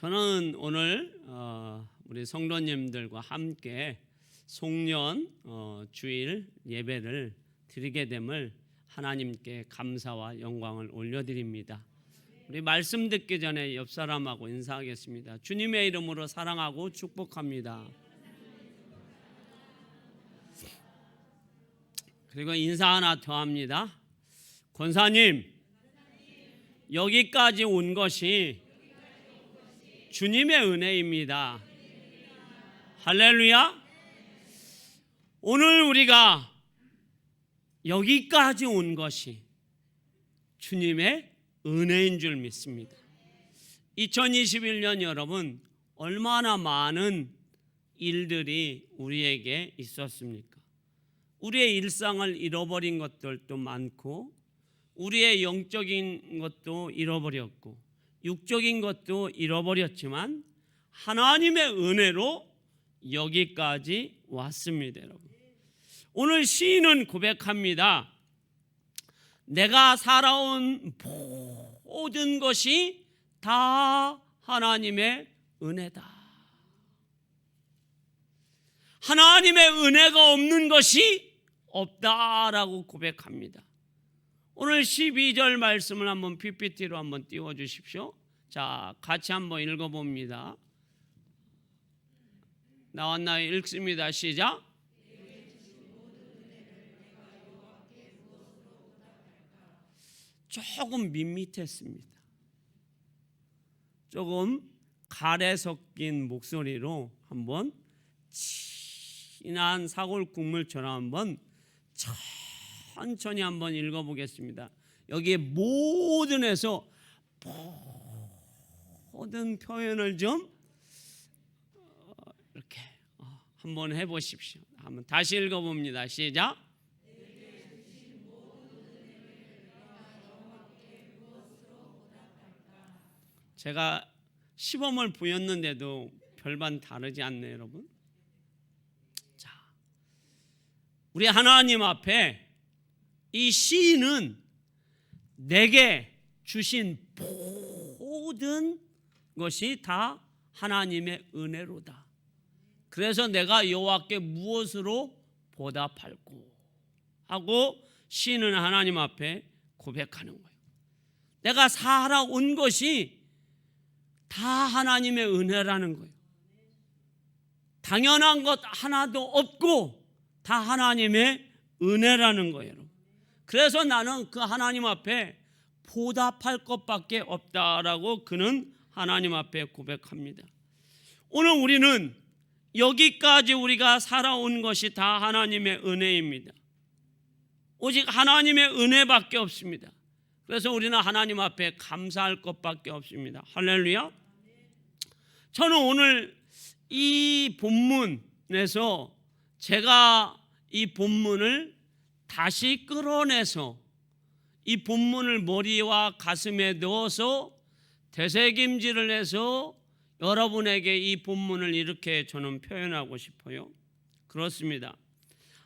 저는 오늘 우리 성도님들과 함께 송년 주일 예배를 드리게 됨을 하나님께 감사와 영광을 올려드립니다. 우리 말씀 듣기 전에 옆 사람하고 인사하겠습니다. 주님의 이름으로 사랑하고 축복합니다. 그리고 인사 하나 더 합니다. 권사님, 여기까지 온 것이 주님의 은혜입니다. 할렐루야. 오늘 우리가 여기까지 온 것이 주님의 은혜인 줄 믿습니다. 2021년 여러분, 얼마나 많은 일들이 우리에게 있었습니까? 우리의 일상을 잃어버린 것들도 많고, 우리의 영적인 것도 잃어버렸고, 육적인 것도 잃어버렸지만 하나님의 은혜로 여기까지 왔습니다. 여러분, 오늘 시인은 고백합니다. 내가 살아온 모든 것이 다 하나님의 은혜다. 하나님의 은혜가 없는 것이 없다라고 고백합니다. 오늘 12절 말씀을 한번 PPT로 한번 띄워주십시오. 자, 같이 한번 읽어봅니다. 나왔나요? 읽습니다. 시작. 조금 밋밋했습니다. 조금 가래 섞인 목소리로 한번 진한 사골 국물처럼 한번 천천히 한번 읽어보겠습니다. 여기에 모든에서 모든 표현을 좀 이렇게 한번 해보십시오. 한번 다시 읽어봅니다. 시작. 제가 시범을 보였는데도 별반 다르지 않네요, 여러분. 자, 우리 하나님 앞에 이 시인은 내게 주신 모든 것이 다 하나님의 은혜로다. 그래서 내가 여호와께 무엇으로 보답할꼬 하고 시인은 하나님 앞에 고백하는 거예요. 내가 살아온 것이 다 하나님의 은혜라는 거예요. 당연한 것 하나도 없고 다 하나님의 은혜라는 거예요. 그래서 나는 그 하나님 앞에 보답할 것밖에 없다라고 그는 하나님 앞에 고백합니다. 오늘 우리는 여기까지 우리가 살아온 것이 다 하나님의 은혜입니다. 오직 하나님의 은혜밖에 없습니다. 그래서 우리는 하나님 앞에 감사할 것밖에 없습니다. 할렐루야. 저는 오늘 이 본문에서 제가 이 본문을 다시 끌어내서 이 본문을 머리와 가슴에 넣어서 되새김질을 해서 여러분에게 이 본문을 이렇게 저는 표현하고 싶어요. 그렇습니다.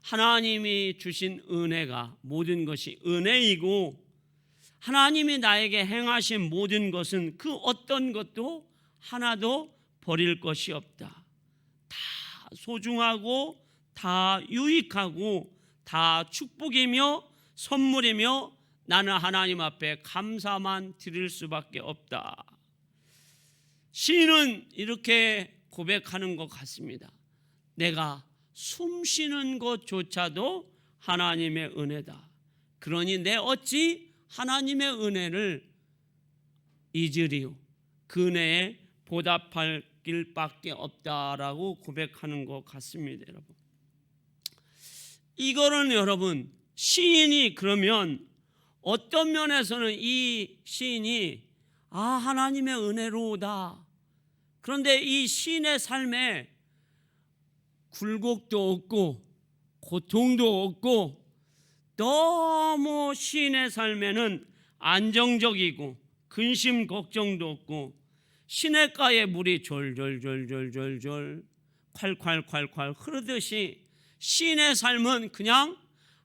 하나님이 주신 은혜가 모든 것이 은혜이고, 하나님이 나에게 행하신 모든 것은 그 어떤 것도 하나도 버릴 것이 없다. 다 소중하고 다 유익하고 다 축복이며 선물이며 나는 하나님 앞에 감사만 드릴 수밖에 없다. 시인은 이렇게 고백하는 것 같습니다. 내가 숨 쉬는 것조차도 하나님의 은혜다. 그러니 내 어찌 하나님의 은혜를 잊으리요. 그 은혜에 보답할 길밖에 없다라고 고백하는 것 같습니다. 여러분, 이거는 여러분, 시인이 그러면 어떤 면에서는 이 시인이 하나님의 은혜로다. 그런데 이 시인의 삶에 굴곡도 없고 고통도 없고 너무 시인의 삶에는 안정적이고 근심 걱정도 없고 시냇가에 물이 졸졸졸졸졸졸 콸콸콸콸 흐르듯이 시인의 삶은 그냥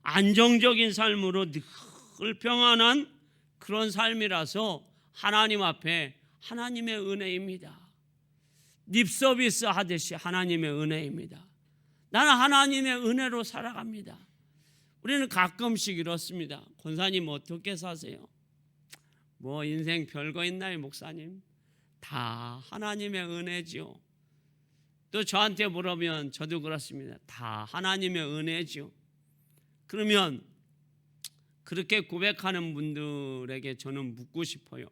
안정적인 삶으로 늘 평안한 그런 삶이라서 하나님 앞에 하나님의 은혜입니다. 립서비스 하듯이 하나님의 은혜입니다. 나는 하나님의 은혜로 살아갑니다. 우리는 가끔씩 이렇습니다. 권사님 어떻게 사세요? 뭐 인생 별거 있나요, 목사님? 다 하나님의 은혜지요. 또 저한테 물으면 저도 그렇습니다. 다 하나님의 은혜지요. 그러면 그렇게 고백하는 분들에게 저는 묻고 싶어요.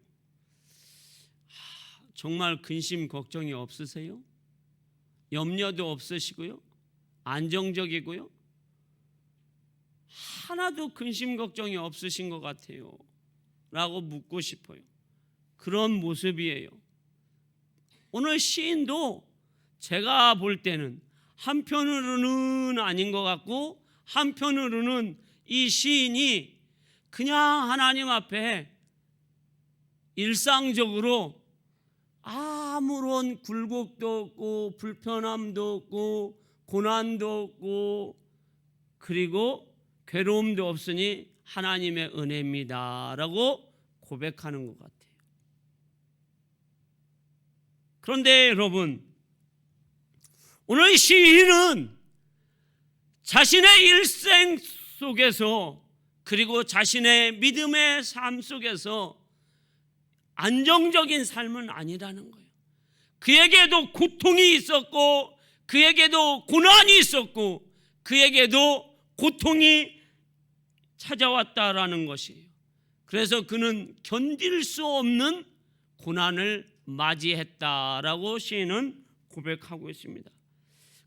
정말 근심 걱정이 없으세요? 염려도 없으시고요? 안정적이고요? 하나도 근심 걱정이 없으신 것 같아요 라고 묻고 싶어요. 그런 모습이에요. 오늘 시인도 제가 볼 때는 한편으로는 아닌 것 같고, 한편으로는 이 시인이 그냥 하나님 앞에 일상적으로 아무런 굴곡도 없고 불편함도 없고 고난도 없고 그리고 괴로움도 없으니 하나님의 은혜입니다 라고 고백하는 것 같아요. 그런데 여러분, 오늘 시인은 자신의 일생 속에서 그리고 자신의 믿음의 삶 속에서 안정적인 삶은 아니라는 거예요. 그에게도 고통이 있었고, 그에게도 고난이 있었고, 그에게도 고통이 찾아왔다라는 것이에요. 그래서 그는 견딜 수 없는 고난을 맞이했다라고 시인은 고백하고 있습니다.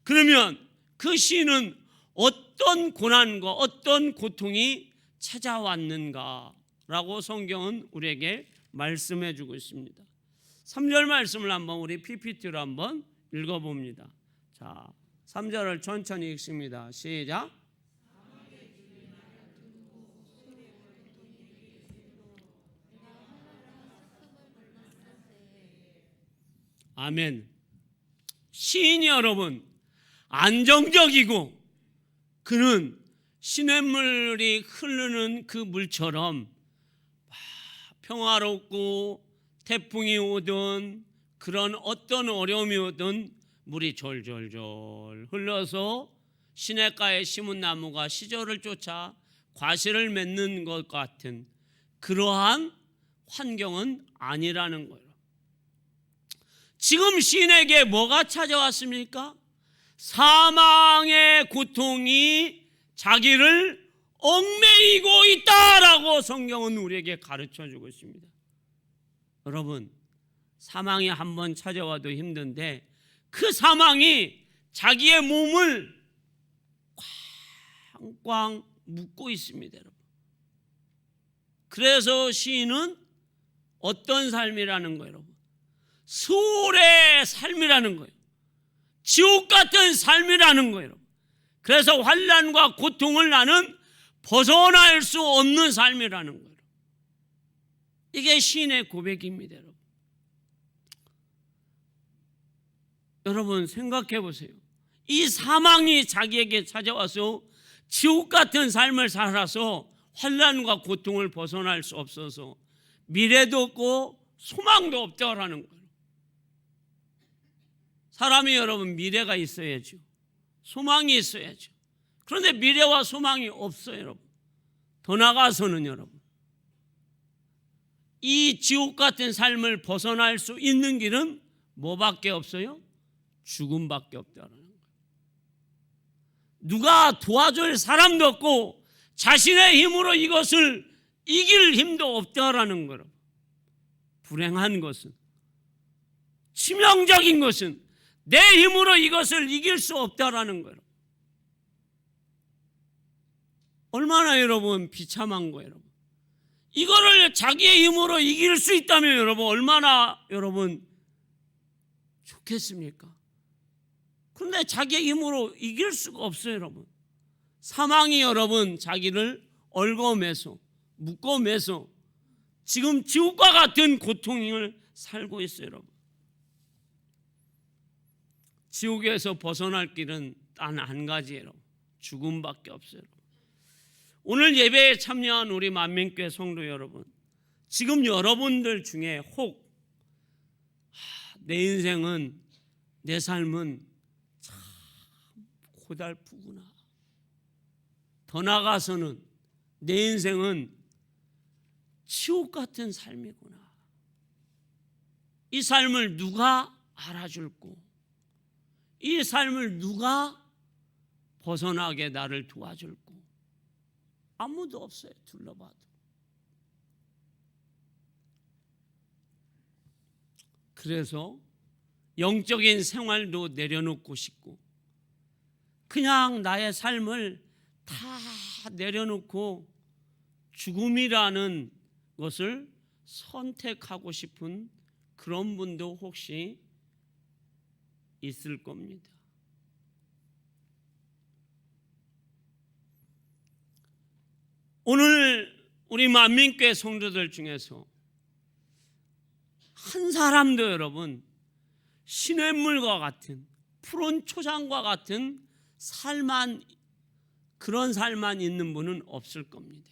그러면 그 시인은 어떤 고난과 어떤 고통이 찾아왔는가라고 성경은 우리에게 말씀해 주고 있습니다. 3절 말씀을 한번 우리 PPT로 한번 읽어봅니다. 자, 3절을 천천히 읽습니다. 시작. 아멘. 시인이 여러분 안정적이고, 그는 시냇물이 흐르는 그 물처럼 평화롭고, 태풍이 오든 그런 어떤 어려움이 오든 물이 졸졸졸 흘러서 시냇가에 심은 나무가 시절을 쫓아 과실을 맺는 것 같은 그러한 환경은 아니라는 거예요. 지금 시인에게 뭐가 찾아왔습니까? 사망의 고통이 자기를 얽매이고 있다라고 성경은 우리에게 가르쳐 주고 있습니다. 여러분, 사망이 한번 찾아와도 힘든데 그 사망이 자기의 몸을 꽝꽝 묶고 있습니다, 여러분. 그래서 시인은 어떤 삶이라는 거예요, 여러분? 수월의 삶이라는 거예요. 지옥 같은 삶이라는 거예요, 여러분. 그래서 환난과 고통을 나는 벗어날 수 없는 삶이라는 거예요. 이게 시인의 고백입니다, 여러분. 여러분 생각해 보세요. 이 사망이 자기에게 찾아와서 지옥 같은 삶을 살아서 환난과 고통을 벗어날 수 없어서 미래도 없고 소망도 없다라는 거예요. 사람이 여러분 미래가 있어야죠. 소망이 있어야죠. 그런데 미래와 소망이 없어요, 여러분. 더 나아가서는 여러분, 이 지옥 같은 삶을 벗어날 수 있는 길은 뭐밖에 없어요? 죽음밖에 없다는 거예요. 누가 도와줄 사람도 없고 자신의 힘으로 이것을 이길 힘도 없다라는 거예요. 불행한 것은, 치명적인 것은 내 힘으로 이것을 이길 수 없다라는 거예요. 얼마나 여러분 비참한 거예요, 여러분. 이거를 자기의 힘으로 이길 수 있다면 여러분 얼마나 여러분 좋겠습니까? 그런데 자기의 힘으로 이길 수가 없어요, 여러분. 사망이 여러분 자기를 얽어매서 묶어매서 지금 지옥과 같은 고통을 살고 있어요, 여러분. 지옥에서 벗어날 길은 단 한 가지예요. 죽음밖에 없어요. 오늘 예배에 참여한 우리 만민교회 성도 여러분, 지금 여러분들 중에 혹 내 인생은 내 삶은 참 고달프구나. 더 나아가서는 내 인생은 지옥 같은 삶이구나. 이 삶을 누가 알아줄고, 이 삶을 누가 벗어나게 나를 도와줄고, 아무도 없어요. 둘러봐도. 그래서 영적인 생활도 내려놓고 싶고, 그냥 나의 삶을 다 내려놓고 죽음이라는 것을 선택하고 싶은 그런 분도 혹시 있을 겁니다. 오늘 우리 만민교회 성도들 중에서 한 사람도 여러분 시냇물과 같은 푸른 초장과 같은 그런 삶만 있는 분은 없을 겁니다.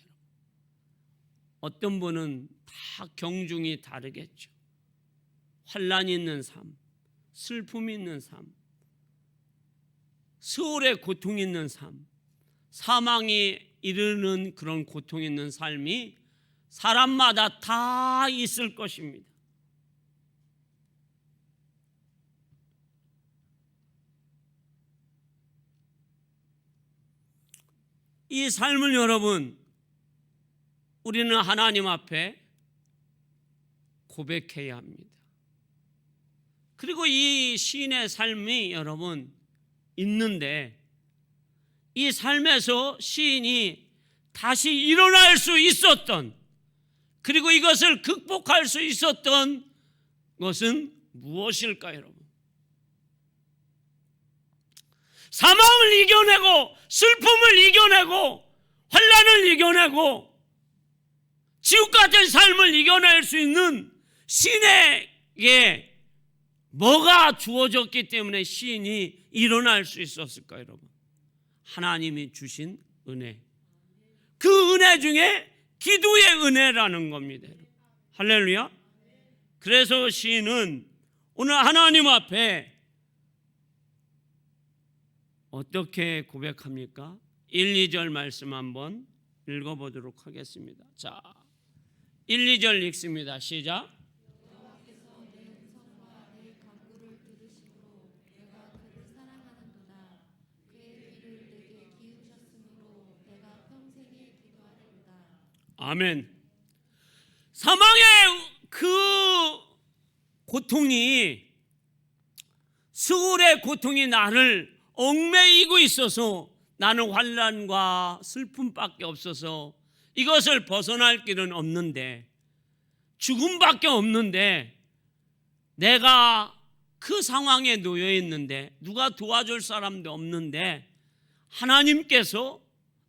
어떤 분은 다 경중이 다르겠죠. 환난이 있는 삶, 슬픔이 있는 삶, 수월의 고통이 있는 삶, 사망이 이르는 그런 고통이 있는 삶이 사람마다 다 있을 것입니다. 이 삶을 여러분, 우리는 하나님 앞에 고백해야 합니다. 그리고 이 시인의 삶이 여러분 있는데, 이 삶에서 시인이 다시 일어날 수 있었던, 그리고 이것을 극복할 수 있었던 것은 무엇일까요, 여러분? 사망을 이겨내고 슬픔을 이겨내고 환난을 이겨내고 지옥 같은 삶을 이겨낼 수 있는 시인에게 뭐가 주어졌기 때문에 시인이 일어날 수 있었을까요, 여러분? 하나님이 주신 은혜. 그 은혜 중에 기도의 은혜라는 겁니다. 할렐루야. 그래서 시인은 오늘 하나님 앞에 어떻게 고백합니까? 1, 2절 말씀 한번 읽어보도록 하겠습니다. 자, 1, 2절 읽습니다. 시작. 아멘. 사망의 그 고통이, 수월의 고통이 나를 얽매이고 있어서 나는 환난과 슬픔밖에 없어서 이것을 벗어날 길은 없는데, 죽음밖에 없는데, 내가 그 상황에 놓여 있는데 누가 도와줄 사람도 없는데 하나님께서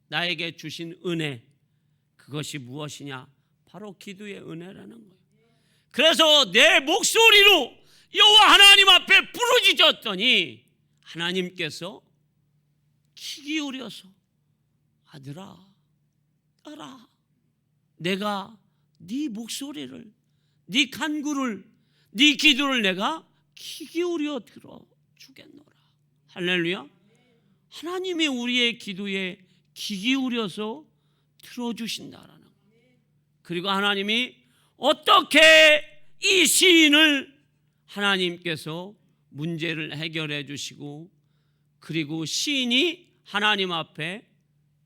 나에게 주신 은혜, 그것이 무엇이냐? 바로 기도의 은혜라는 거예요. 그래서 내 목소리로 여호와 하나님 앞에 부르짖었더니 하나님께서 귀 기울여서 아들아, 딸아, 내가 네 목소리를, 네 간구를, 네 기도를 내가 귀 기울여 들어주겠노라. 할렐루야. 하나님이 우리의 기도에 귀 기울여서 들어주신다라는 거예요. 그리고 하나님이 어떻게 이 시인을 하나님께서 문제를 해결해 주시고, 그리고 시인이 하나님 앞에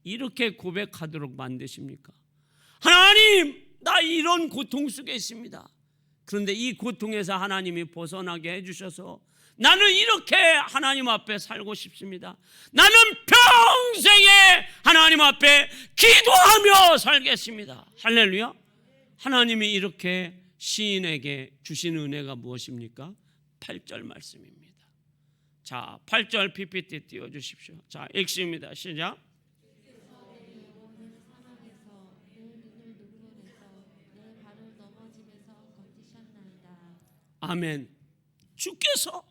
이렇게 고백하도록 만드십니까? 하나님, 나 이런 고통 속에 있습니다. 그런데 이 고통에서 하나님이 벗어나게 해주셔서 나는 이렇게 하나님 앞에 살고 싶습니다. 나는 평생에 하나님 앞에 기도하며 살겠습니다. 할렐루야. 하나님이 이렇게 시인에게 주신 은혜가 무엇입니까? 8절 말씀입니다. 자, 8절 PPT 띄워주십시오. 자, 읽습니다. 시작. 아멘. 주께서,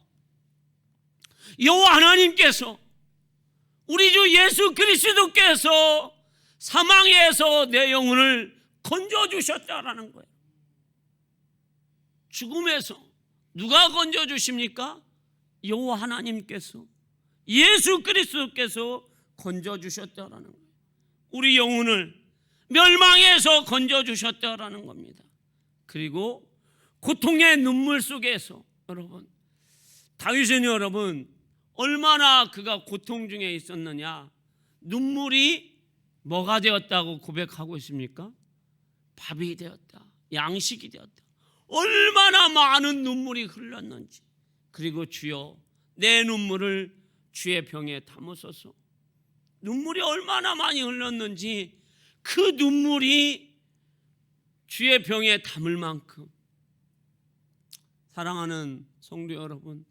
여호와 하나님께서, 우리 주 예수 그리스도께서 사망에서 내 영혼을 건져주셨다라는 거예요. 죽음에서 누가 건져주십니까? 여호와 하나님께서 예수 그리스도께서 건져주셨다라는 거예요. 우리 영혼을 멸망에서 건져주셨다라는 겁니다. 그리고 고통의 눈물 속에서 여러분, 다윗은 여러분 얼마나 그가 고통 중에 있었느냐. 눈물이 뭐가 되었다고 고백하고 있습니까? 밥이 되었다, 양식이 되었다. 얼마나 많은 눈물이 흘렀는지. 그리고 주여 내 눈물을 주의 병에 담으소서. 눈물이 얼마나 많이 흘렀는지 그 눈물이 주의 병에 담을 만큼. 사랑하는 성도 여러분,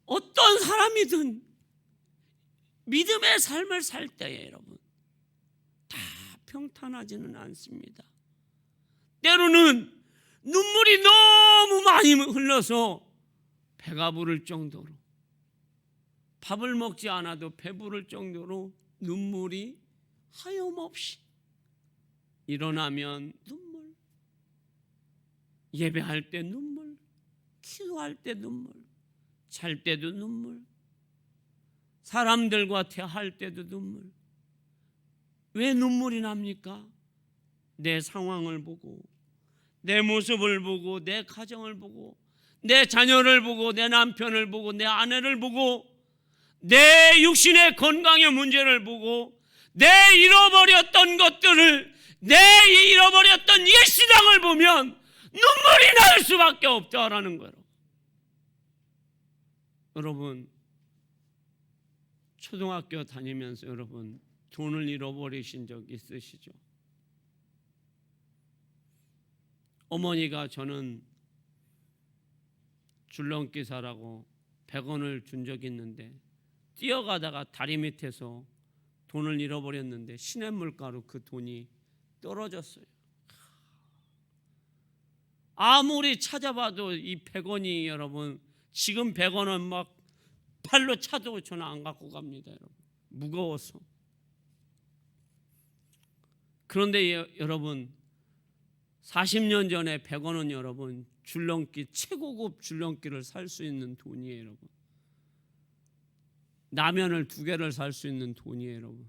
어떤 사람이든 믿음의 삶을 살 때에 여러분 다 평탄하지는 않습니다. 때로는 눈물이 너무 많이 흘러서 배가 부를 정도로, 밥을 먹지 않아도 배부를 정도로 눈물이 하염없이 일어나면 눈물, 예배할 때 눈물, 기도할 때 눈물, 잘 때도 눈물, 사람들과 대화할 때도 눈물. 왜 눈물이 납니까? 내 상황을 보고, 내 모습을 보고, 내 가정을 보고, 내 자녀를 보고, 내 남편을 보고, 내 아내를 보고, 내 육신의 건강의 문제를 보고, 내 잃어버렸던 것들을, 내 잃어버렸던 옛 신앙을 보면 눈물이 날 수밖에 없다라는 거예요. 여러분, 초등학교 다니면서 여러분 돈을 잃어버리신 적 있으시죠? 어머니가 저는 줄넘기 사라고 100원을 준 적이 있는데 뛰어가다가 다리 밑에서 돈을 잃어버렸는데 시냇물가로 그 돈이 떨어졌어요. 아무리 찾아봐도 이 100원이 여러분, 지금 100원은 막 팔로 차도 저는 안 갖고 갑니다. 여러분, 무거워서. 그런데 여러분 40년 전에 100원은 여러분 줄넘기, 최고급 줄넘기를 살 수 있는 돈이에요. 여러분, 라면을 2개를 살 수 있는 돈이에요. 여러분,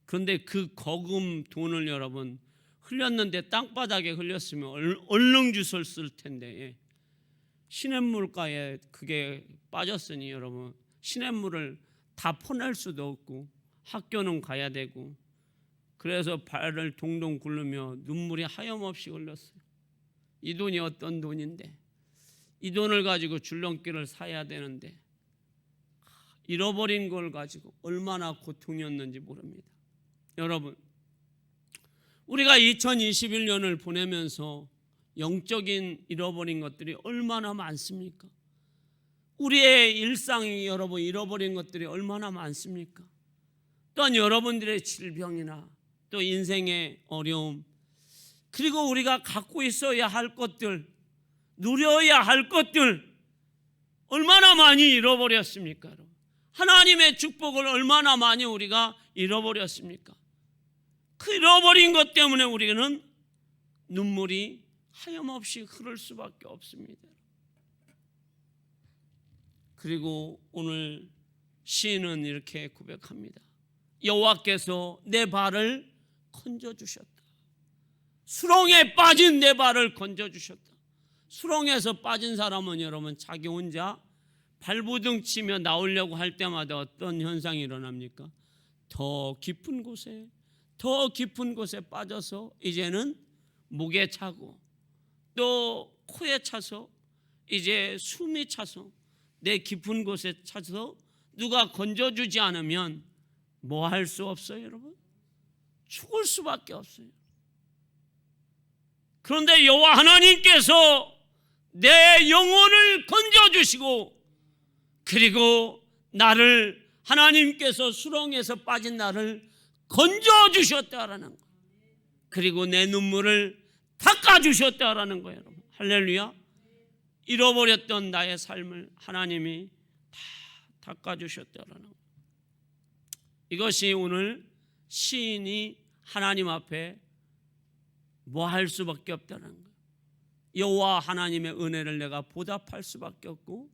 그런데 그 거금 돈을 여러분 흘렸는데 땅바닥에 흘렸으면 얼른 주웠을 텐데 시냇물가에 그게 빠졌으니 여러분 시냇물을 다 퍼낼 수도 없고 학교는 가야 되고, 그래서 발을 동동 굴르며 눈물이 하염없이 흘렀어요. 이 돈이 어떤 돈인데, 이 돈을 가지고 줄넘기를 사야 되는데 잃어버린 걸 가지고 얼마나 고통이었는지 모릅니다. 여러분, 우리가 2021년을 보내면서 영적인 잃어버린 것들이 얼마나 많습니까? 우리의 일상이 여러분 잃어버린 것들이 얼마나 많습니까? 또한 여러분들의 질병이나 또 인생의 어려움, 그리고 우리가 갖고 있어야 할 것들, 누려야 할 것들 얼마나 많이 잃어버렸습니까? 하나님의 축복을 얼마나 많이 우리가 잃어버렸습니까? 그 잃어버린 것 때문에 우리는 눈물이 하염없이 흐를 수밖에 없습니다. 그리고 오늘 시인은 이렇게 고백합니다. 여호와께서 내 발을 건져주셨다. 수렁에 빠진 내 발을 건져주셨다. 수렁에서 빠진 사람은 여러분 자기 혼자 발부둥 치며 나오려고 할 때마다 어떤 현상이 일어납니까? 더 깊은 곳에 빠져서 이제는 목에 차고 또 코에 차서 이제 숨이 차서 내 깊은 곳에 차서 누가 건져주지 않으면 뭐 할 수 없어요, 여러분? 죽을 수밖에 없어요. 그런데 여호와 하나님께서 내 영혼을 건져주시고, 그리고 나를, 하나님께서 수렁에서 빠진 나를 건져주셨다라는 거, 그리고 내 눈물을 닦아주셨다라는 거예요, 여러분. 할렐루야. 잃어버렸던 나의 삶을 하나님이 다 닦아주셨다라는 거. 이것이 오늘 시인이 하나님 앞에 뭐 할 수밖에 없다는 거예요. 여호와 하나님의 은혜를 내가 보답할 수밖에 없고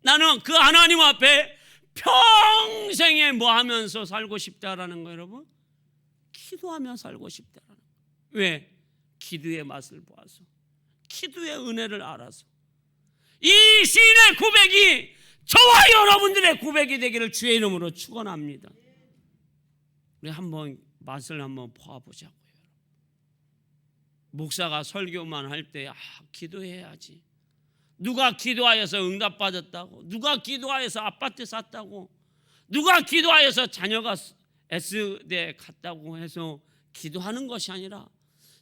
나는 그 하나님 앞에 평생에 뭐 하면서 살고 싶다라는 거예요, 여러분? 기도하며 살고 싶다라는 거예요. 왜? 기도의 맛을 보아서, 기도의 은혜를 알아서. 이 시인의 고백이 저와 여러분들의 고백이 되기를 주의 이름으로 축원합니다. 우리 한번 맛을 한번 보아보자고요. 목사가 설교만 할 때 기도해야지. 누가 기도하여서 응답받았다고, 누가 기도하여서 아파트 샀다고, 누가 기도하여서 자녀가 S대 갔다고 해서 기도하는 것이 아니라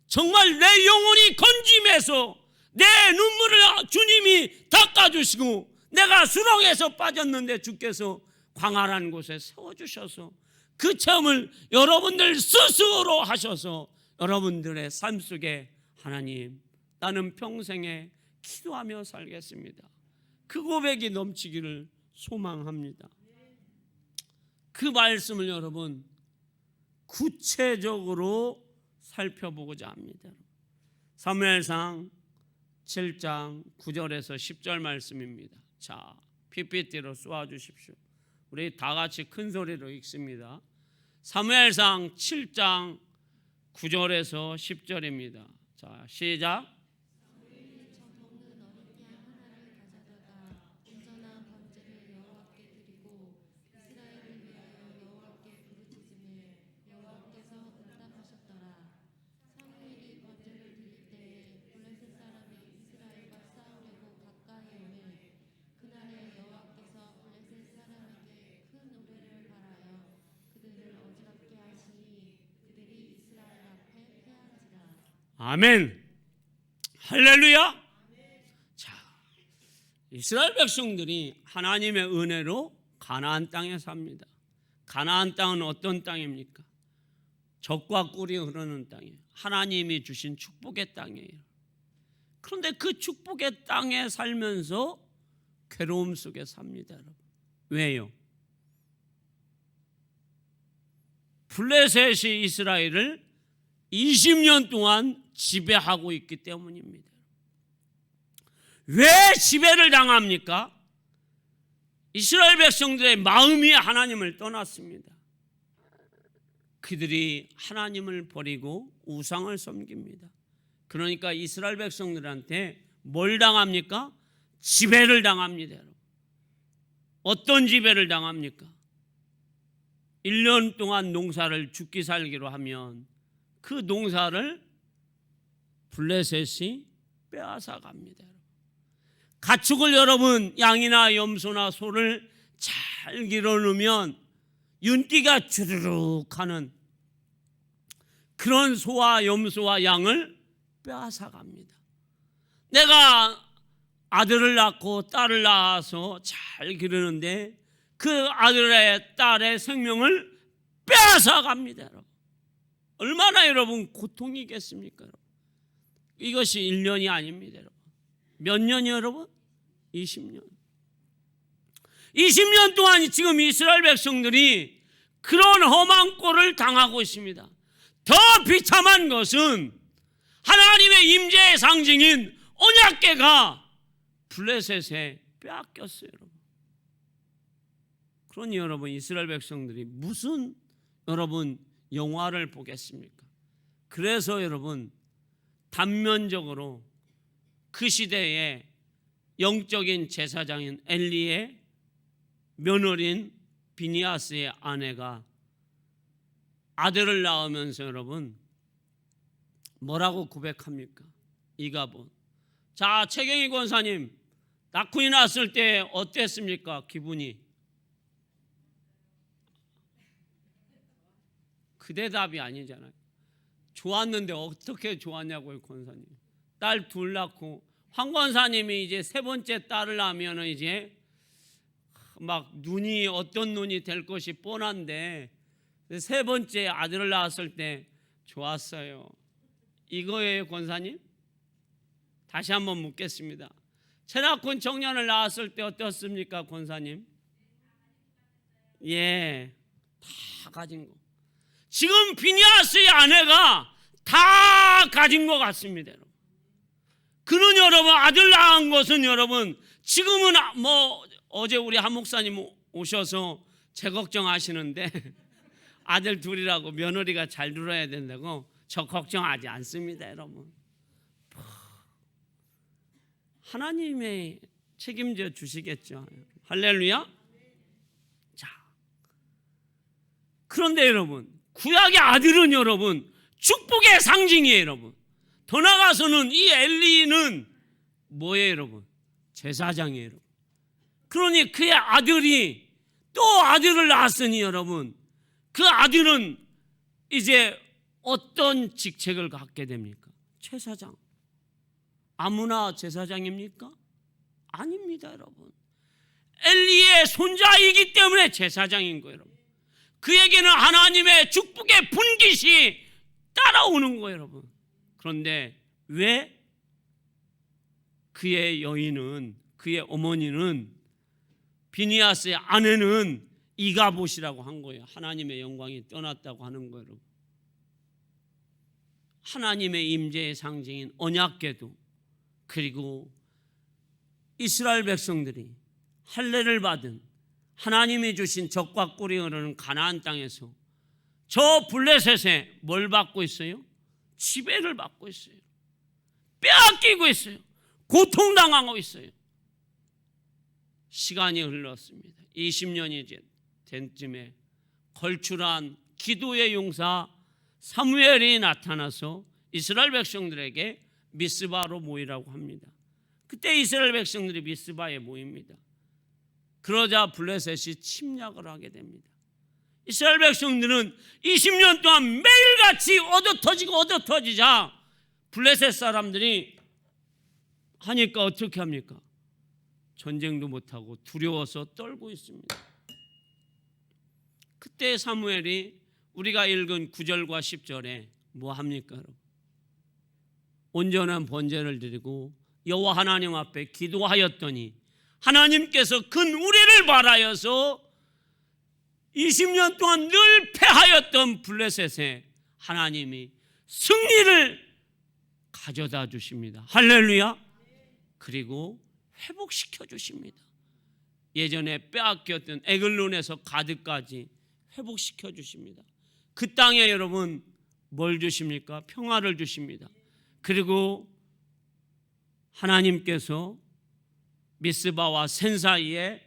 정말 내 영혼이 건짐해서 내 눈물을 주님이 닦아주시고 내가 수렁에서 빠졌는데 주께서 광활한 곳에 세워주셔서 그 체험을 여러분들 스스로 하셔서 여러분들의 삶 속에 하나님, 나는 평생에 기도하며 살겠습니다, 그 고백이 넘치기를 소망합니다. 그 말씀을 여러분 구체적으로 살펴보고자 합니다. 사무엘상 7장 9절에서 10절 말씀입니다. 자, PPT로 쏘아주십시오. 우리 다 같이 큰 소리로 읽습니다. 사무엘상 7장 9절에서 10절입니다. 자, 시작. 아멘. 할렐루야. 자, 이스라엘 백성들이 하나님의 은혜로 가나안 땅에 삽니다. 가나안 땅은 어떤 땅입니까? 젖과 꿀이 흐르는 땅이에요. 하나님이 주신 축복의 땅이에요. 그런데 그 축복의 땅에 살면서 괴로움 속에 삽니다, 여러분. 왜요? 블레셋이 이스라엘을 20년 동안 지배하고 있기 때문입니다. 왜 지배를 당합니까? 이스라엘 백성들의 마음이 하나님을 떠났습니다. 그들이 하나님을 버리고 우상을 섬깁니다. 그러니까 이스라엘 백성들한테 뭘 당합니까? 지배를 당합니다. 어떤 지배를 당합니까? 1년 동안 농사를 죽기 살기로 하면 그 농사를 블레셋이 빼앗아 갑니다. 가축을 여러분 양이나 염소나 소를 잘 길어놓으면 윤기가 주르륵 하는 그런 소와 염소와 양을 빼앗아 갑니다. 내가 아들을 낳고 딸을 낳아서 잘 기르는데 그 아들의 딸의 생명을 빼앗아 갑니다. 여러분. 얼마나 여러분 고통이겠습니까? 여러분. 이것이 1년이 아닙니다. 여러분. 몇 년이요 여러분? 20년. 20년 동안 지금 이스라엘 백성들이 그런 험한 꼴을 당하고 있습니다. 더 비참한 것은 하나님의 임재의 상징인 언약궤가 블레셋에 빼앗겼어요. 여러분. 그러니 여러분 이스라엘 백성들이 무슨 여러분 영화를 보겠습니까? 그래서 여러분 단면적으로 그 시대의 영적인 제사장인 엘리의 며느리인 비니아스의 아내가 아들을 낳으면서 여러분 뭐라고 고백합니까? 이가본. 자, 최경희 권사님 낙훈이 났을 때 어땠습니까? 기분이? 그 대답이 아니잖아요. 좋았는데 어떻게 좋았냐고요, 권사님. 딸 둘 낳고 황 권사님이 이제 세 번째 딸을 낳으면 이제 막 눈이 어떤 눈이 될 것이 뻔한데 세 번째 아들을 낳았을 때 좋았어요. 이거예요, 권사님? 다시 한번 묻겠습니다. 최낙훈 청년을 낳았을 때 어떻습니까, 권사님? 예, 다 가진 거. 지금 비니아스의 아내가 다 가진 것 같습니다. 여러분. 그는 여러분 아들 낳은 것은 여러분 지금은 뭐 어제 우리 한 목사님 오셔서 제 걱정하시는데 아들 둘이라고 며느리가 잘 들어야 된다고. 저 걱정하지 않습니다, 여러분. 하나님의 책임져 주시겠죠. 할렐루야. 자, 그런데 여러분, 구약의 아들은 여러분 축복의 상징이에요, 여러분. 더 나아가서는 이 엘리는 뭐예요, 여러분? 제사장이에요, 여러분. 그러니 그의 아들이 또 아들을 낳았으니 여러분, 그 아들은 이제 어떤 직책을 갖게 됩니까? 제사장. 아무나 제사장입니까? 아닙니다, 여러분. 엘리의 손자이기 때문에 제사장인 거예요, 여러분. 그에게는 하나님의 축복의 분깃이 따라오는 거예요, 여러분. 그런데 왜 그의 여인은, 그의 어머니는, 비니아스의 아내는 이가봇이라고 한 거예요. 하나님의 영광이 떠났다고 하는 거예요, 여러분. 하나님의 임재의 상징인 언약궤도, 그리고 이스라엘 백성들이 할례를 받은 하나님이 주신 젖과 꿀이 흐르는 가나안 땅에서 저 블레셋에 뭘 받고 있어요? 지배를 받고 있어요. 빼앗기고 있어요. 고통당하고 있어요. 시간이 흘렀습니다. 20년이 된 쯤에 걸출한 기도의 용사 사무엘이 나타나서 이스라엘 백성들에게 미스바로 모이라고 합니다. 그때 이스라엘 백성들이 미스바에 모입니다. 그러자 블레셋이 침략을 하게 됩니다. 이스라엘 백성들은 20년 동안 매일같이 얻어터지자 블레셋 사람들이 하니까 어떻게 합니까? 전쟁도 못하고 두려워서 떨고 있습니다. 그때 사무엘이 우리가 읽은 9절과 10절에 뭐 합니까, 여러분? 온전한 번제를 드리고 여호와 하나님 앞에 기도하였더니 하나님께서 큰 우리를 바라여서 20년 동안 늘 패하였던 블레셋에 하나님이 승리를 가져다 주십니다. 할렐루야. 그리고 회복시켜 주십니다. 예전에 빼앗겼던 에글론에서 가드까지 회복시켜 주십니다. 그 땅에 여러분 뭘 주십니까? 평화를 주십니다. 그리고 하나님께서 미스바와 센 사이에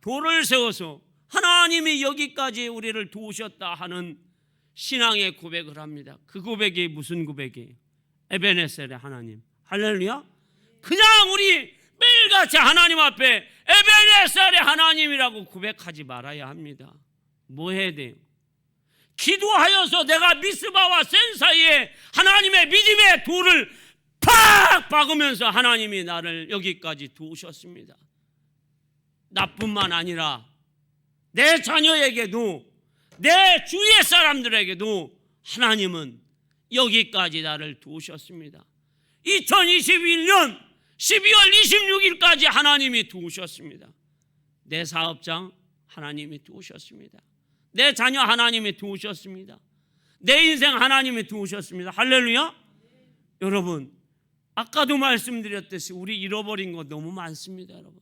돌을 세워서 하나님이 여기까지 우리를 도우셨다 하는 신앙의 고백을 합니다. 그 고백이 무슨 고백이에요? 에베네셀의 하나님. 할렐루야. 그냥 우리 매일같이 하나님 앞에 에베네셀의 하나님이라고 고백하지 말아야 합니다. 뭐 해야 돼요? 기도하여서 내가 미스바와 센 사이에 하나님의 믿음의 돌을 팍 박으면서 하나님이 나를 여기까지 도우셨습니다. 나뿐만 아니라 내 자녀에게도, 내 주위의 사람들에게도 하나님은 여기까지 나를 도우셨습니다. 2021년 12월 26일까지 하나님이 도우셨습니다. 내 사업장 하나님이 도우셨습니다. 내 자녀 하나님이 도우셨습니다. 내 인생 하나님이 도우셨습니다. 할렐루야. 여러분, 아까도 말씀드렸듯이 우리 잃어버린 거 너무 많습니다, 여러분.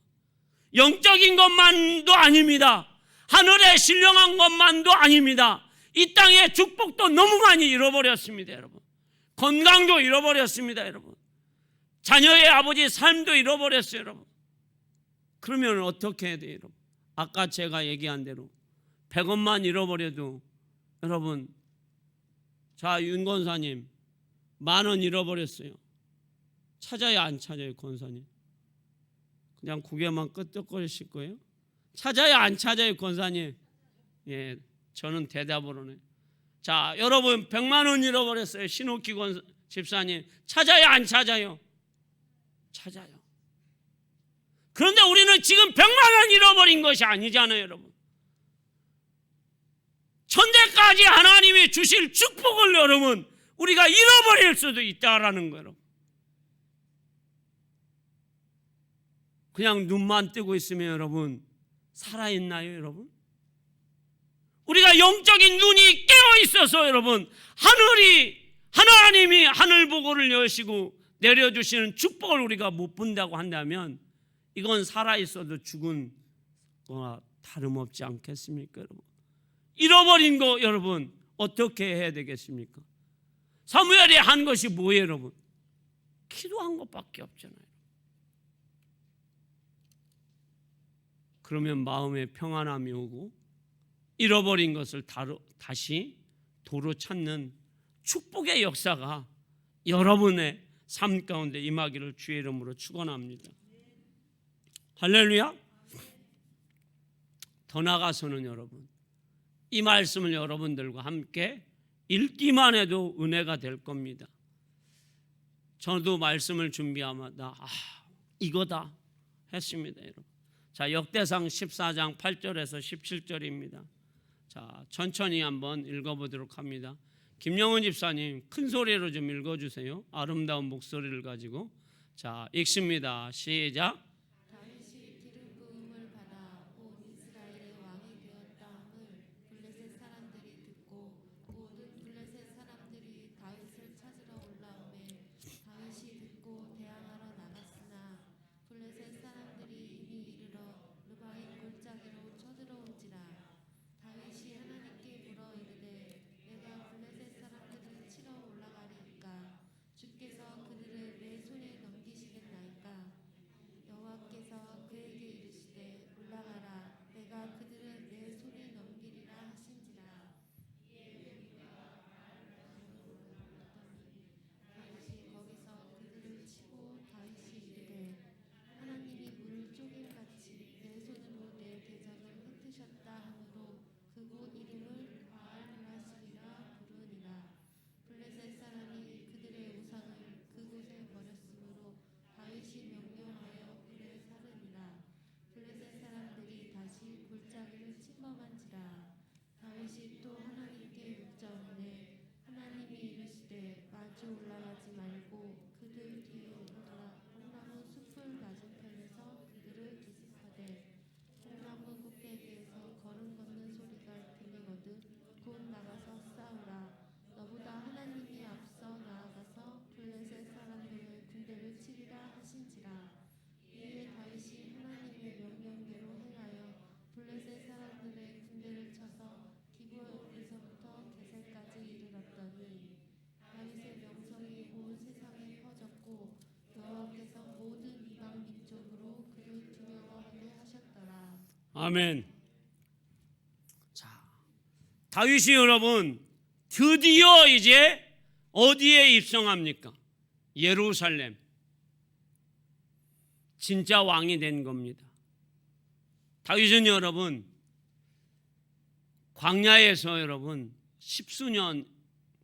영적인 것만도 아닙니다. 하늘에 신령한 것만도 아닙니다. 이 땅의 축복도 너무 많이 잃어버렸습니다, 여러분. 건강도 잃어버렸습니다, 여러분. 자녀의 아버지 삶도 잃어버렸어요, 여러분. 그러면 어떻게 해야 돼요, 여러분? 아까 제가 얘기한 대로 100원만 잃어버려도 여러분, 자, 윤 권사님 10,000원 잃어버렸어요. 찾아요, 안 찾아요, 권사님? 그냥 고개만 끄덕거리실 거예요? 찾아요, 안 찾아요, 권사님? 예, 저는 대답으로는. 자, 여러분 100만 원 잃어버렸어요. 신옥기 집사님 찾아요, 안 찾아요? 찾아요. 그런데 우리는 지금 100만 원 잃어버린 것이 아니잖아요, 여러분. 천대까지 하나님이 주실 축복을 여러분 우리가 잃어버릴 수도 있다라는 거예요. 그냥 눈만 뜨고 있으면 여러분 살아있나요, 여러분? 우리가 영적인 눈이 깨어 있어서 여러분 하나님이 하늘 보고를 여시고 내려주시는 축복을 우리가 못 본다고 한다면 이건 살아있어도 죽은 거나 다름없지 않겠습니까, 여러분? 잃어버린 거 여러분 어떻게 해야 되겠습니까? 사무엘이 한 것이 뭐예요, 여러분? 기도한 것밖에 없잖아요. 그러면 마음에 평안함이 오고 잃어버린 것을 다시 도로 찾는 축복의 역사가 여러분의 삶 가운데 임하기를 주의 이름으로 축원합니다. 할렐루야. 더 나아가서는 여러분, 이 말씀을 여러분들과 함께 읽기만 해도 은혜가 될 겁니다. 저도 말씀을 준비하마다 이거다 했습니다, 여러분. 자, 역대상 14장 8절에서 17절입니다. 자, 천천히 한번 읽어보도록 합니다. 김영은 집사님 큰 소리로 좀 읽어주세요. 아름다운 목소리를 가지고. 자, 읽습니다. 시작. 다윗이 기름 부음을 받아 온 이스라엘의 왕이 되었다함을 블레셋 사람들이 듣고 모든 블레셋 사람들이 다윗을 찾으러 올라오매 다윗이 듣고 대항하러 나갔으나 블레셋 사람들이 이미 이르러 르바임 골짜기로 쳐들어온지라. 다윗이 하나님께 물어 이르되 내가 블레셋 사람들을 치러 올라가리이까 주께서 그들을 내 손에 넘기시겠나이까. 여호와께서 그에게 이르시되 올라가라 내가 그들을 내 손에 넘기리라 하신지라. 다윗이 거기서 그들을 치고 다윗이 이르되 하나님이 물을 쪼김같이 내 손으로 내 대적을 흩으셨다 하므로 그곳 이름을 바알하시리라 부르니라. 블레셋 사람이 그들의 우상을 그곳에 버렸으므로 다윗이 명령하여 불에 사르니라. 블레셋 사람들이 다시 골짜기를 침범한지라. 다윗이 또 하나님께 묻자오되 하나님이 이르시되 마주 올라가지 말고 그들 뒤에 오라. 뽕나무 숲을 맞은편에서 그들을 기습하되 뽕나무 꼭대기에서 걸음 걷는 소리가 들리거든 곧 나가서 싸우라. 너보다 하나님이 앞서 나아가서 블레셋 사람들의 군대를 치리라 하신지라. 이에 다윗이 하나님의 명령대로 행하여 블레셋 사람들의 군대를 쳐서 기브에서부터 게셀까지 이르렀더니 다윗의 명성이 온 세상에 퍼졌고 여호와께서 모든 이방 민족으로 그를 두려워하게 하셨더라. 아멘. 자, 다윗이 여러분 드디어 이제 어디에 입성합니까? 예루살렘. 진짜 왕이 된 겁니다. 다윗은 여러분 광야에서 여러분 십수년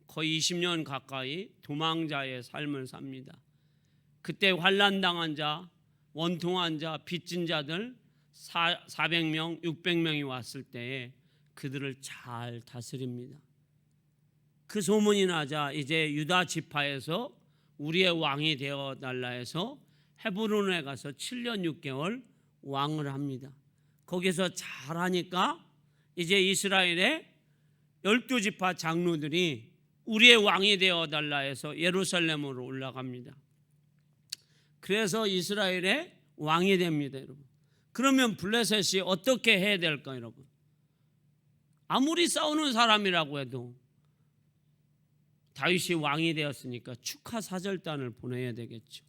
거의 20년 가까이 도망자의 삶을 삽니다. 그때 환난당한 자, 원통한 자, 빚진 자들 400명, 600명이 왔을 때에 그들을 잘 다스립니다. 그 소문이 나자 이제 유다 지파에서 우리의 왕이 되어달라 해서 헤브론에 가서 7년 6개월 왕을 합니다. 거기서 잘하니까 이제 이스라엘의 12지파 장로들이 우리의 왕이 되어달라 해서 예루살렘으로 올라갑니다. 그래서 이스라엘의 왕이 됩니다, 여러분. 그러면 블레셋이 어떻게 해야 될까요, 여러분? 아무리 싸우는 사람이라고 해도 다윗이 왕이 되었으니까 축하 사절단을 보내야 되겠죠.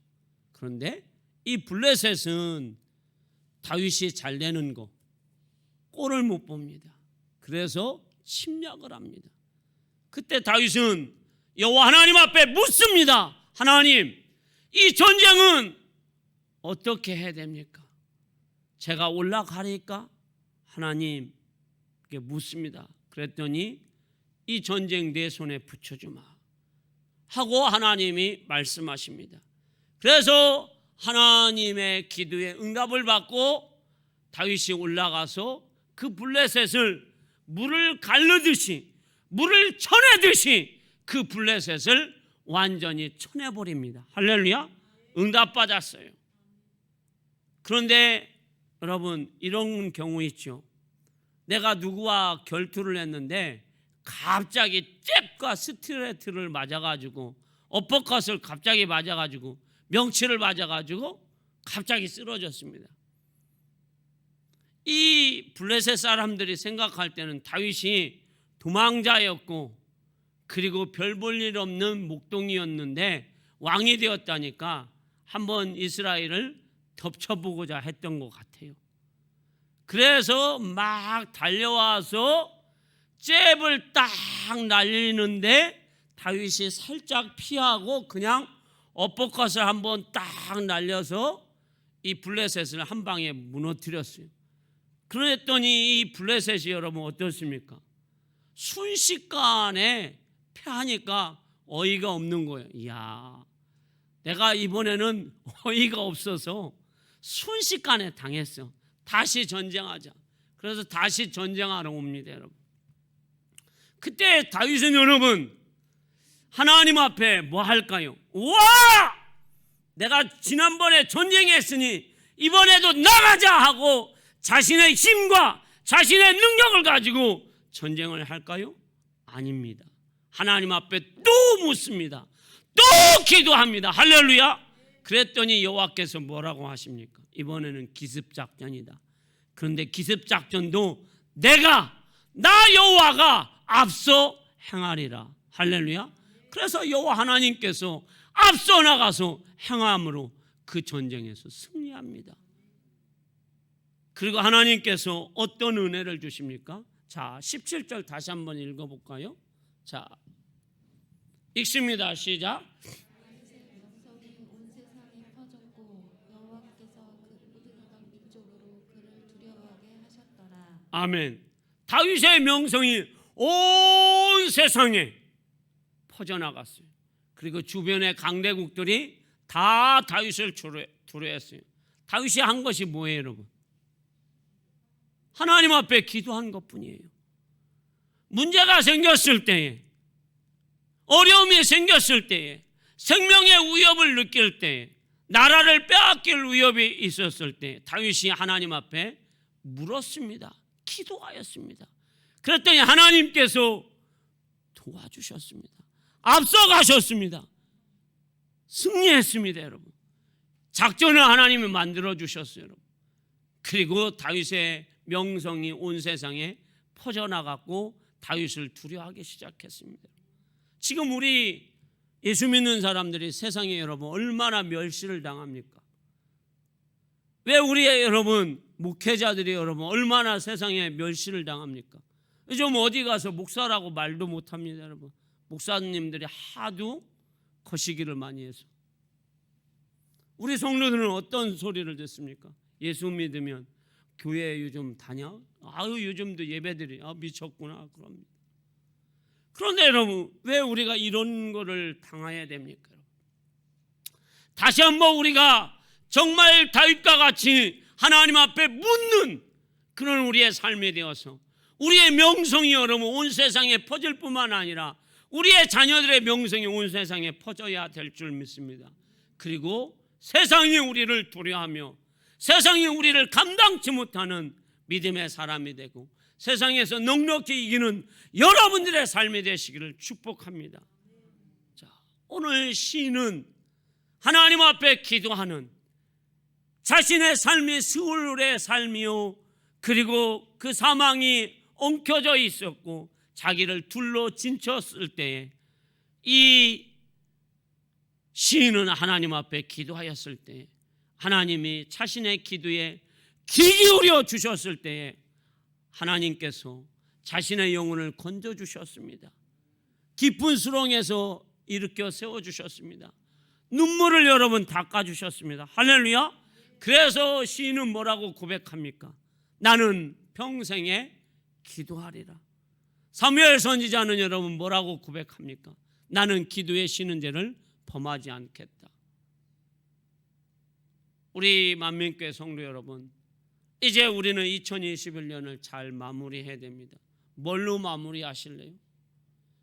그런데 이 블레셋은 다윗이 잘 되는 거 꼴을 못 봅니다. 그래서 침략을 합니다. 그때 다윗은 여호와 하나님 앞에 묻습니다. 하나님, 이 전쟁은 어떻게 해야 됩니까? 제가 올라가리까? 하나님께 묻습니다. 그랬더니 이 전쟁 내 손에 붙여주마 하고 하나님이 말씀하십니다. 그래서 하나님의 기도에 응답을 받고 다윗이 올라가서 그 블레셋을 물을 가르듯이 물을 쳐내듯이 그 블레셋을 완전히 쳐내버립니다. 할렐루야. 응답받았어요. 그런데 여러분 이런 경우 있죠. 내가 누구와 결투를 했는데 갑자기 잽과 스트레이트를 맞아가지고 어퍼컷을 갑자기 맞아가지고 명치를 맞아가지고 갑자기 쓰러졌습니다. 이 블레셋 사람들이 생각할 때는 다윗이 도망자였고 그리고 별 볼 일 없는 목동이었는데 왕이 되었다니까 한번 이스라엘을 덮쳐보고자 했던 것 같아요. 그래서 막 달려와서 잽을 딱 날리는데 다윗이 살짝 피하고 그냥 엇버컷을 한번 딱 날려서 이 블레셋을 한 방에 무너뜨렸어요. 그랬더니 이 블레셋이 여러분 어떻습니까? 순식간에 패하니까 어이가 없는 거예요. 이야, 내가 이번에는 어이가 없어서 순식간에 당했어. 다시 전쟁하자. 그래서 다시 전쟁하러 옵니다, 여러분. 그때 다윗은 여러분 하나님 앞에 뭐 할까요? 와! 내가 지난번에 전쟁했으니 이번에도 나가자 하고 자신의 힘과 자신의 능력을 가지고 전쟁을 할까요? 아닙니다. 하나님 앞에 또 묻습니다. 또 기도합니다. 할렐루야. 그랬더니 여호와께서 뭐라고 하십니까? 이번에는 기습작전이다. 그런데 기습작전도 나 여호와가 앞서 행하리라. 할렐루야. 그래서 여호와 하나님께서 앞서 나가서 행함으로 그 전쟁에서 승리합니다. 그리고 하나님께서 어떤 은혜를 주십니까? 자, 17절 다시 한번 읽어볼까요? 자, 읽습니다. 시작. 명성이 온 세상에 퍼졌고 여호와께서 그 모든 민족으로 그를 두려워하게 하셨더라. 아멘. 다윗의 명성이 온 세상에 퍼져나갔어요. 그리고 주변의 강대국들이 다 다윗을 두려워했어요. 다윗이 한 것이 뭐예요, 여러분? 하나님 앞에 기도한 것뿐이에요. 문제가 생겼을 때에, 어려움이 생겼을 때에, 생명의 위협을 느낄 때에, 나라를 빼앗길 위협이 있었을 때 다윗이 하나님 앞에 물었습니다. 기도하였습니다. 그랬더니 하나님께서 도와주셨습니다. 앞서가셨습니다. 승리했습니다, 여러분. 작전을 하나님이 만들어 주셨어요, 여러분. 그리고 다윗의 명성이 온 세상에 퍼져나갔고 다윗을 두려워하기 시작했습니다. 지금 우리 예수 믿는 사람들이 세상에 여러분 얼마나 멸시를 당합니까? 왜 우리 여러분 목회자들이 여러분 얼마나 세상에 멸시를 당합니까? 요즘 어디 가서 목사라고 말도 못합니다, 여러분. 목사님들이 하도 거시기를 많이 해서. 우리 성도들은 어떤 소리를 듣습니까? 예수 믿으면 교회 요즘 다녀? 아유, 요즘도 예배들이 미쳤구나 그럽니다. 그런데 여러분 왜 우리가 이런 거를 당해야 됩니까? 다시 한번 우리가 정말 다윗과 같이 하나님 앞에 묻는 그런 우리의 삶이 되어서 우리의 명성이 여러분 온 세상에 퍼질 뿐만 아니라 우리의 자녀들의 명성이 온 세상에 퍼져야 될 줄 믿습니다. 그리고 세상이 우리를 두려워하며 세상이 우리를 감당치 못하는 믿음의 사람이 되고 세상에서 넉넉히 이기는 여러분들의 삶이 되시기를 축복합니다. 자, 오늘 시인은 하나님 앞에 기도하는 자신의 삶이 스울의 삶이요, 그리고 그 사망이 엉켜져 있었고 자기를 둘러 진쳤을 때에 이 시인은 하나님 앞에 기도하였을 때 하나님이 자신의 기도에 귀 기울여 주셨을 때에 하나님께서 자신의 영혼을 건져주셨습니다. 깊은 수렁에서 일으켜 세워주셨습니다. 눈물을 여러분 닦아주셨습니다. 할렐루야. 그래서 시인은 뭐라고 고백합니까? 나는 평생에 기도하리라. 사무엘 선지자는 여러분 뭐라고 고백합니까? 나는 기도에 쉬는 죄를 범하지 않겠다. 우리 만민교회 성도 여러분, 이제 우리는 2021년을 잘 마무리해야 됩니다. 뭘로 마무리하실래요?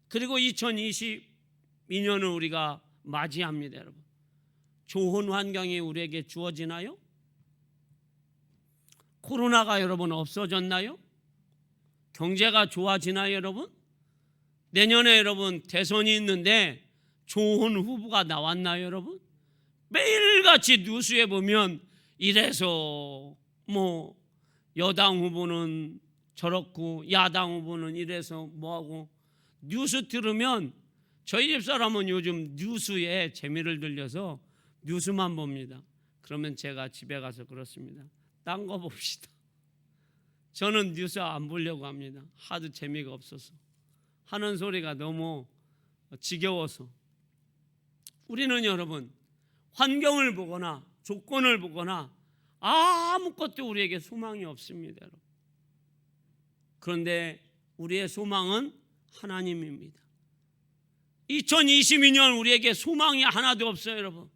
그리고 2022년을 우리가 맞이합니다, 여러분. 좋은 환경이 우리에게 주어지나요? 코로나가 여러분 없어졌나요? 경제가 좋아지나요, 여러분? 내년에 여러분 대선이 있는데 좋은 후보가 나왔나요, 여러분? 매일같이 뉴스에 보면 이래서 여당 후보는 저렇고 야당 후보는 이래서 뭐하고, 뉴스 들으면 저희 집사람은 요즘 뉴스에 재미를 들려서 뉴스만 봅니다. 그러면 제가 집에 가서 그렇습니다. 딴 거 봅시다. 저는 뉴스 안 보려고 합니다. 하도 재미가 없어서, 하는 소리가 너무 지겨워서. 우리는 여러분 환경을 보거나 조건을 보거나 아무것도 우리에게 소망이 없습니다, 여러분. 그런데 우리의 소망은 하나님입니다. 2022년 우리에게 소망이 하나도 없어요, 여러분.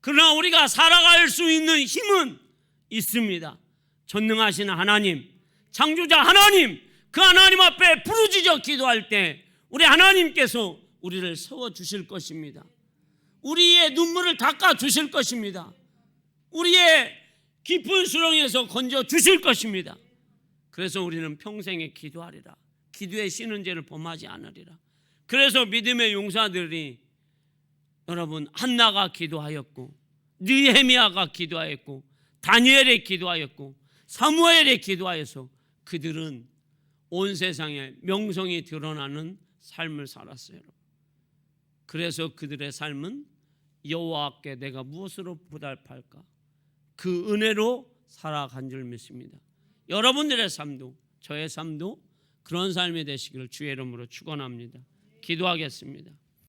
그러나 우리가 살아갈 수 있는 힘은 있습니다. 전능하신 하나님, 창조자 하나님, 그 하나님 앞에 부르짖어 기도할 때 우리 하나님께서 우리를 세워주실 것입니다. 우리의 눈물을 닦아주실 것입니다. 우리의 깊은 수렁에서 건져주실 것입니다. 그래서 우리는 평생에 기도하리라. 기도에 쉬는 죄를 범하지 않으리라. 그래서 믿음의 용사들이 여러분 한나가 기도하였고, 느헤미야가 기도하였고, 다니엘이 기도하였고, 사무엘이 기도하여서 그들은 온 세상에 명성이 드러나는 삶을 살았어요. 그래서 그들의 삶은 여호와께 내가 무엇으로 보답할까? 그 은혜로 살아간 줄 믿습니다. 여러분들의 삶도 저의 삶도 그런 삶이 되시기를 주의 이름으로 축원합니다. 기도하겠습니다.